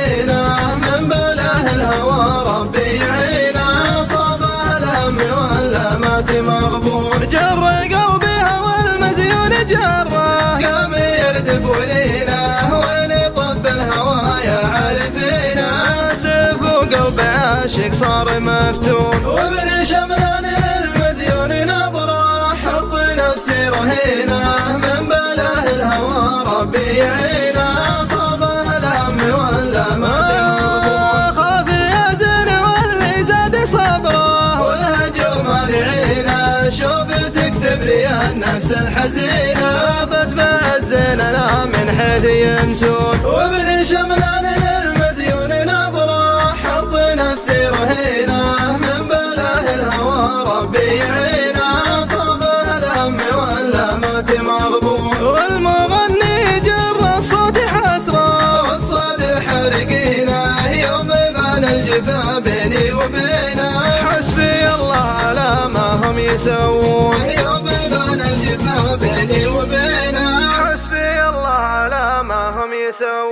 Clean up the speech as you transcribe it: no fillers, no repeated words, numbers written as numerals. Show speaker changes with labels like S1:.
S1: رهينه من بلاه الهوى ربي يعينه صابه الهم واللامات مغبون جر قلبي هوى المزيون جره قام يردف ولينه وين طب الهوى يا عارفينه سيف وقلب عاشق صار مفتون وابن شملان للمزيون نظره حط نفسي رهينه من بلاه الهوى ربي يعينه صابه الهم واللامات مغبون خاف يزن واللي زاد صبره والهجر ما لعينه شوف تكتب لي النفس الحزينه بتبع الزين لا من حيث ينسون وابن شملان للمزيون نظره حط نفسي رهينه من بلاه الهوى ربي يعينه صابه الهم واللامات مغبون والمغني جر الصوت حسره والصدر حرقينه يوم بان الجفا بيني وبينه حسبي الله على ما هم يسوون يوم بان الجفا بيني وبينه حسبي الله على ما هم يسوون